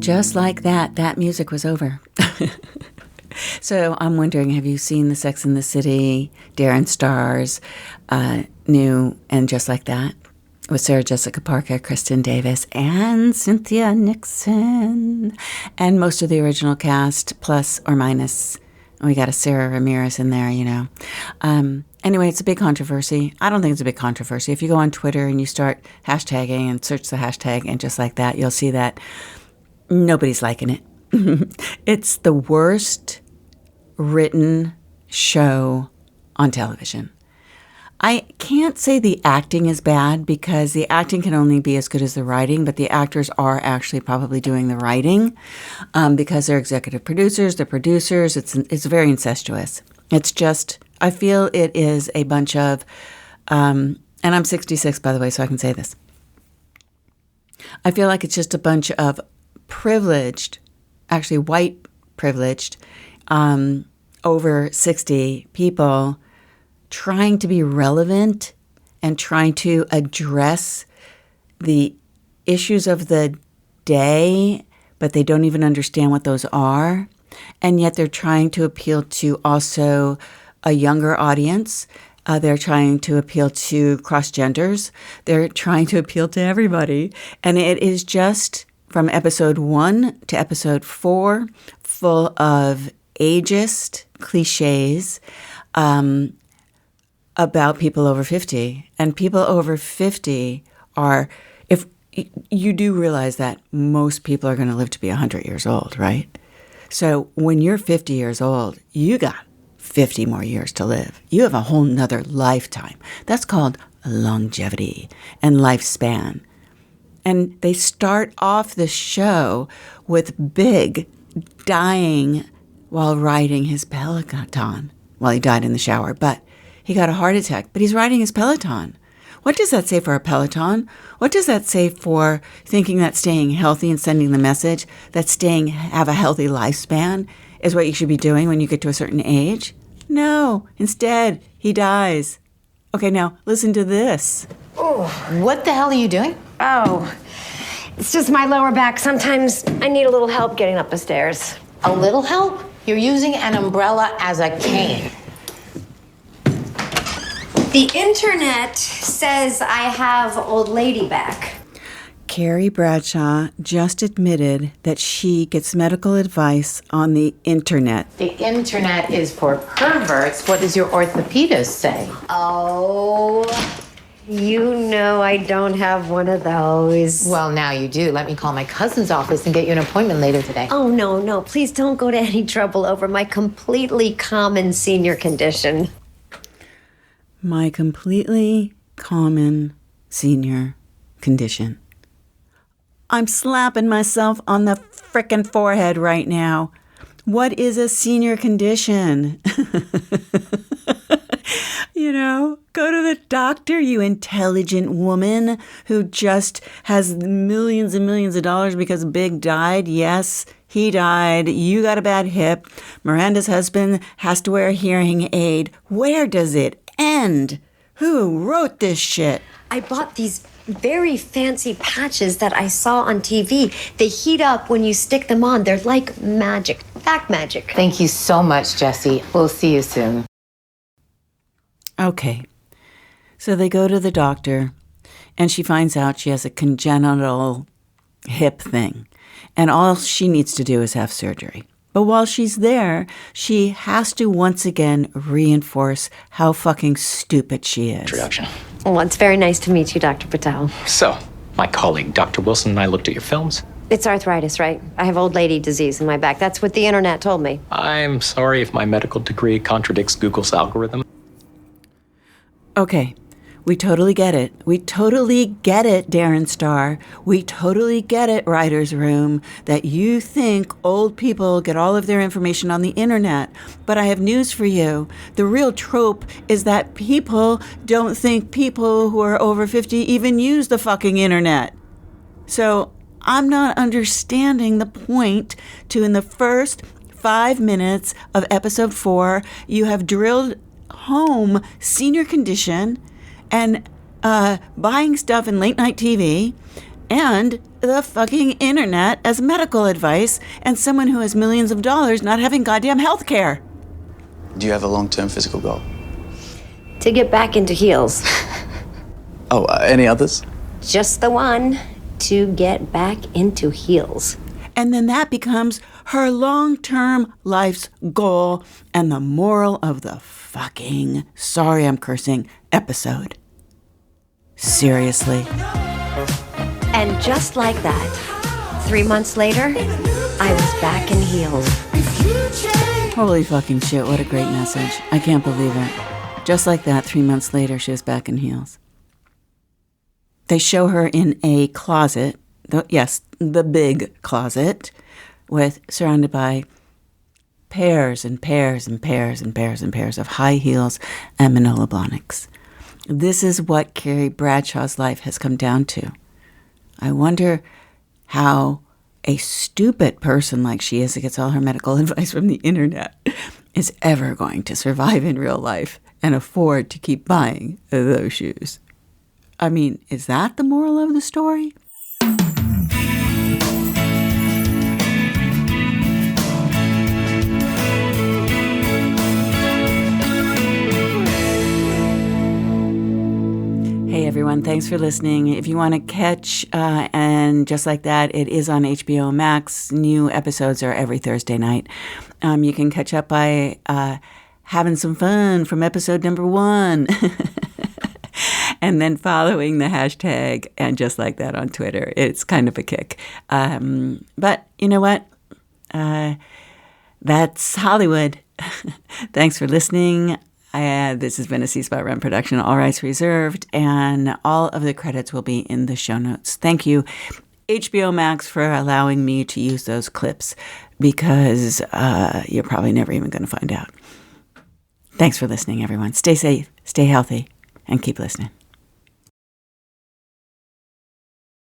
And just like that, that music was over. So I'm wondering, have you seen the Sex and the City, Darren Starr's new And Just Like That? With Sarah Jessica Parker, Kristen Davis, and Cynthia Nixon. And most of the original cast, plus or minus. We got a Sarah Ramirez in there, you know. Anyway, it's a big controversy. I don't think it's a big controversy. If you go on Twitter and you start hashtagging and search the hashtag And Just Like That, you'll see that nobody's liking it. It's the worst written show on television. I can't say the acting is bad because the acting can only be as good as the writing, but the actors are actually probably doing the writing because they're executive producers, they're producers. It's very incestuous. It's just, I feel it is a bunch of, and I'm 66, by the way, so I can say this. I feel like it's just a bunch of privileged, actually white privileged, over 60 people trying to be relevant and trying to address the issues of the day, but they don't even understand what those are. And yet they're trying to appeal to also a younger audience. They're trying to appeal to cross-genders. They're trying to appeal to everybody. And it is just from episode 1 to episode 4 full of ageist cliches, about people over 50. And people over 50 are, if you do realize that most people are going to live to be 100 years old, right? So when you're 50 years old, you got 50 more years to live. You have a whole nother lifetime. That's called longevity and lifespan. And they start off the show with Big dying while riding his Peloton. Well, he died in the shower, but he got a heart attack, but he's riding his Peloton. What does that say for a Peloton? What does that say for thinking that staying healthy and sending the message that have a healthy lifespan is what you should be doing when you get to a certain age? No, instead, he dies. Okay, now listen to this. Oh, what the hell are you doing? Oh, it's just my lower back. Sometimes I need a little help getting up the stairs. A little help? You're using an umbrella as a cane. The internet says I have old lady back. Carrie Bradshaw just admitted that she gets medical advice on the internet. The internet is for perverts. What does your orthopedist say? Oh, you know I don't have one of those. Well, now you do. Let me call my cousin's office and get you an appointment later today. Oh, no. Please don't go to any trouble over my completely common senior condition. My completely common senior condition. I'm slapping myself on the frickin' forehead right now. What is a senior condition? Go to the doctor, you intelligent woman who just has millions and millions of dollars because Big died. Yes, he died. You got a bad hip. Miranda's husband has to wear a hearing aid. Where does it end? Who wrote this shit? I bought these very fancy patches that I saw on TV. They heat up when you stick them on. They're like magic. Back magic. Thank you so much, Jessie. We'll see you soon. Okay. So they go to the doctor, and she finds out she has a congenital hip thing, and all she needs to do is have surgery. But while she's there, she has to once again reinforce how fucking stupid she is. Introduction. Well, it's very nice to meet you, Dr. Patel. So, my colleague, Dr. Wilson, and I looked at your films. It's arthritis, right? I have old lady disease in my back. That's what the internet told me. I'm sorry if my medical degree contradicts Google's algorithm. Okay. We totally get it. We totally get it, Darren Starr. We totally get it, writer's room, that you think old people get all of their information on the internet. But I have news for you. The real trope is that people don't think people who are over 50 even use the fucking internet. So I'm not understanding the point to, in the first 5 minutes of episode 4, you have drilled home senior condition and buying stuff in late night TV, and the fucking internet as medical advice and someone who has millions of dollars not having goddamn health care. Do you have a long-term physical goal? To get back into heels. Oh, any others? Just the one. To get back into heels. And then that becomes her long-term life's goal and the moral of the fucking, sorry I'm cursing, episode. Seriously. And just like that, 3 months later, I was back in heels. Holy fucking shit, what a great message. I can't believe it. Just like that, 3 months later, she was back in heels. They show her in a closet, the big closet, surrounded by pairs and pairs and pairs and pairs and pairs of high heels and Manolo Blahniks. This is what Carrie Bradshaw's life has come down to. I wonder how a stupid person like she is that gets all her medical advice from the internet is ever going to survive in real life and afford to keep buying those shoes. I mean, is that the moral of the story? Hey everyone, thanks for listening. If you want to catch And Just Like That, it is on HBO MAX. New episodes are every Thursday night. You can catch up by having some fun from episode number 1. And then following the hashtag And Just Like That on Twitter. It's kind of a kick. But you know what? That's Hollywood. Thanks for listening. This has been a C-Spot Run production, all rights reserved, and all of the credits will be in the show notes. Thank you, HBO Max, for allowing me to use those clips because you're probably never even going to find out. Thanks for listening, everyone. Stay safe, stay healthy, and keep listening.